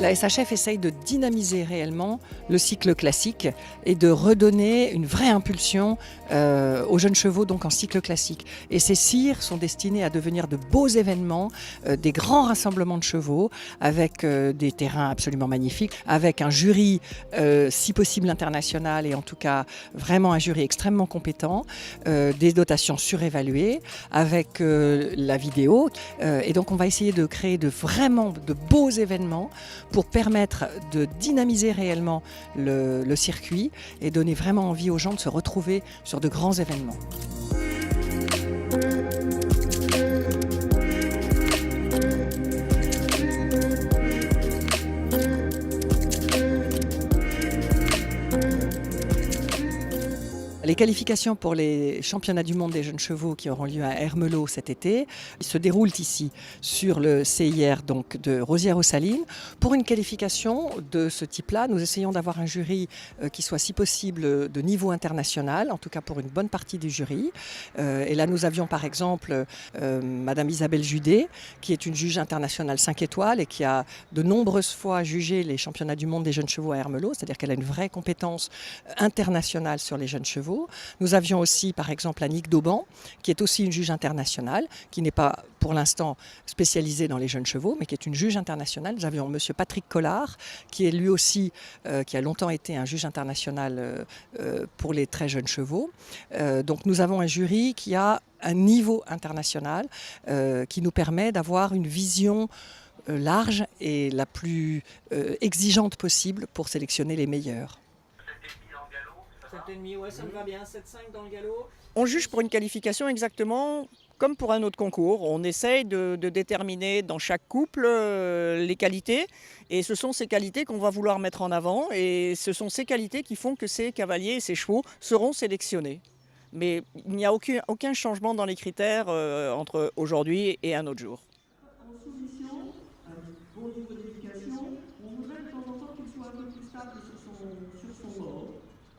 La SHF essaye de dynamiser réellement le cycle classique et de redonner une vraie impulsion aux jeunes chevaux donc en cycle classique. Et ces cires sont destinées à devenir de beaux événements, des grands rassemblements de chevaux avec des terrains absolument magnifiques, avec un jury si possible international et en tout cas vraiment un jury extrêmement compétent, des dotations surévaluées avec la vidéo. Et donc on va essayer de créer vraiment de beaux événements pour permettre de dynamiser réellement le circuit et donner vraiment envie aux gens de se retrouver sur de grands événements. Les qualifications pour les championnats du monde des jeunes chevaux qui auront lieu à Ermelot cet été se déroulent ici sur le CIR donc de Rosières-aux-Salines. Pour une qualification de ce type-là, nous essayons d'avoir un jury qui soit si possible de niveau international, en tout cas pour une bonne partie du jury. Et là nous avions par exemple Madame Isabelle Judet, qui est une juge internationale 5 étoiles et qui a de nombreuses fois jugé les championnats du monde des jeunes chevaux à Ermelot, c'est-à-dire qu'elle a une vraie compétence internationale sur les jeunes chevaux. Nous avions aussi par exemple Annick Dauban, qui est aussi une juge internationale, qui n'est pas pour l'instant spécialisée dans les jeunes chevaux, mais qui est une juge internationale. Nous avions monsieur Patrick Collard, qui est lui aussi, qui a longtemps été un juge international pour les très jeunes chevaux. Donc nous avons un jury qui a un niveau international qui nous permet d'avoir une vision large et la plus exigeante possible pour sélectionner les meilleurs. 7,5, ouais, ça me va bien. 7,5 dans le galop. On juge pour une qualification exactement comme pour un autre concours. On essaye de déterminer dans chaque couple les qualités. Et ce sont ces qualités qu'on va vouloir mettre en avant. Et ce sont ces qualités qui font que ces cavaliers et ces chevaux seront sélectionnés. Mais il n'y a aucun changement dans les critères entre aujourd'hui et un autre jour. En soumission, un bon niveau d'éducation, on voudrait de temps en temps qu'il soit un peu plus stable sur son bord.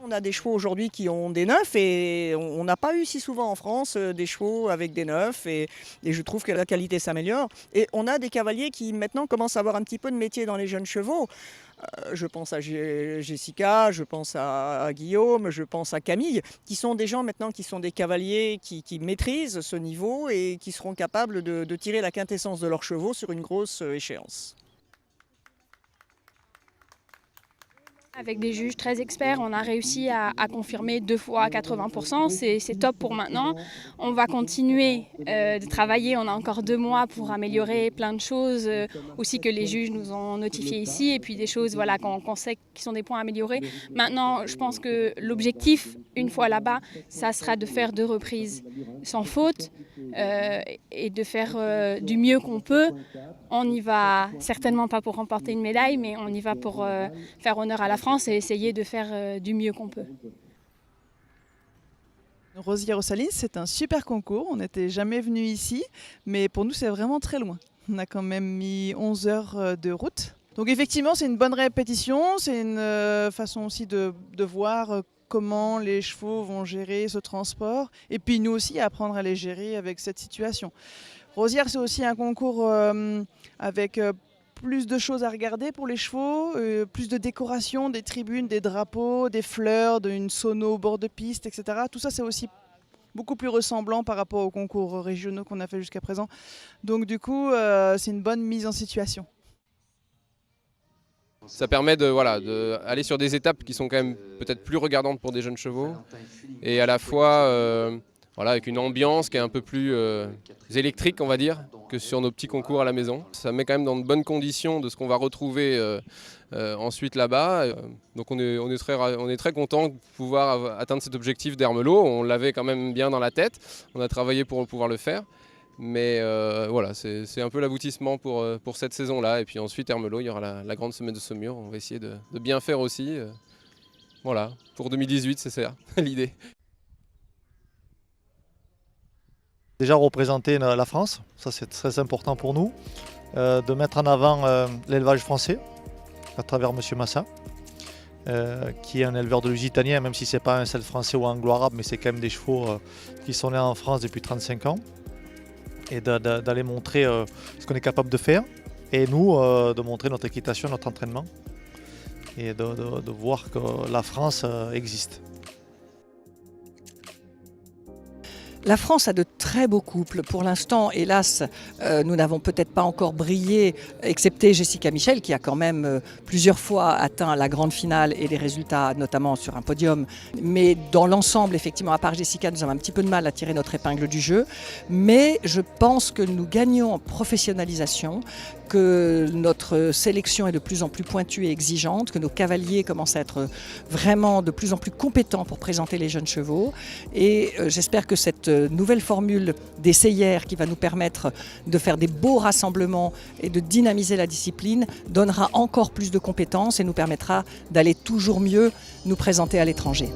On a des chevaux aujourd'hui qui ont des neufs et on n'a pas eu si souvent en France des chevaux avec des neufs et je trouve que la qualité s'améliore. Et on a des cavaliers qui maintenant commencent à avoir un petit peu de métier dans les jeunes chevaux. Je pense à Jessica, je pense à Guillaume, je pense à Camille, qui sont des gens maintenant qui sont des cavaliers qui maîtrisent ce niveau et qui seront capables de tirer la quintessence de leurs chevaux sur une grosse échéance. Avec des juges très experts, on a réussi à confirmer 2 fois à 80%, c'est top pour maintenant. On va continuer de travailler, on a encore 2 mois pour améliorer plein de choses, aussi que les juges nous ont notifié ici, et puis des choses voilà, qu'on sait qui sont des points à améliorer. Maintenant, je pense que l'objectif, une fois là-bas, ça sera de faire 2 reprises sans faute et de faire du mieux qu'on peut. On n'y va certainement pas pour remporter une médaille, mais on y va pour faire honneur à la France et essayer de faire du mieux qu'on peut. Rosières-aux-Salines, c'est un super concours. On n'était jamais venu ici, mais pour nous, c'est vraiment très loin. On a quand même mis 11 heures de route. Donc effectivement, c'est une bonne répétition. C'est une façon aussi de voir comment les chevaux vont gérer ce transport. Et puis nous aussi, apprendre à les gérer avec cette situation. Rosières, c'est aussi un concours avec plus de choses à regarder pour les chevaux, plus de décoration, des tribunes, des drapeaux, des fleurs, une sono au bord de piste, etc. Tout ça, c'est aussi beaucoup plus ressemblant par rapport aux concours régionaux qu'on a fait jusqu'à présent. Donc du coup, c'est une bonne mise en situation. Ça permet d'aller sur des étapes qui sont quand même peut-être plus regardantes pour des jeunes chevaux et à la fois avec une ambiance qui est un peu plus électrique, on va dire, que sur nos petits concours à la maison. Ça met quand même dans de bonnes conditions de ce qu'on va retrouver ensuite là-bas. Donc on est très content de pouvoir atteindre cet objectif d'Ermelot. On l'avait quand même bien dans la tête. On a travaillé pour pouvoir le faire. Mais voilà, c'est un peu l'aboutissement pour cette saison-là. Et puis ensuite, Ermelot, il y aura la grande semaine de Saumur. On va essayer de bien faire aussi. Voilà, pour 2018, c'est ça l'idée. Déjà représenter la France, ça c'est très important pour nous. de mettre en avant l'élevage français à travers M. Massa, qui est un éleveur de Lusitanien, même si ce n'est pas un seul français ou anglo-arabe, mais c'est quand même des chevaux qui sont nés en France depuis 35 ans. Et d'aller montrer ce qu'on est capable de faire. Et nous, de montrer notre équitation, notre entraînement. Et de voir que la France existe. La France a de très beaux couples. Pour l'instant, hélas, nous n'avons peut-être pas encore brillé, excepté Jessica Michel, qui a quand même plusieurs fois atteint la grande finale et des résultats, notamment sur un podium. Mais dans l'ensemble, effectivement, à part Jessica, nous avons un petit peu de mal à tirer notre épingle du jeu. Mais je pense que nous gagnons en professionnalisation, que notre sélection est de plus en plus pointue et exigeante, que nos cavaliers commencent à être vraiment de plus en plus compétents pour présenter les jeunes chevaux. Et j'espère que cette nouvelle formule d'essayère qui va nous permettre de faire des beaux rassemblements et de dynamiser la discipline donnera encore plus de compétences et nous permettra d'aller toujours mieux nous présenter à l'étranger.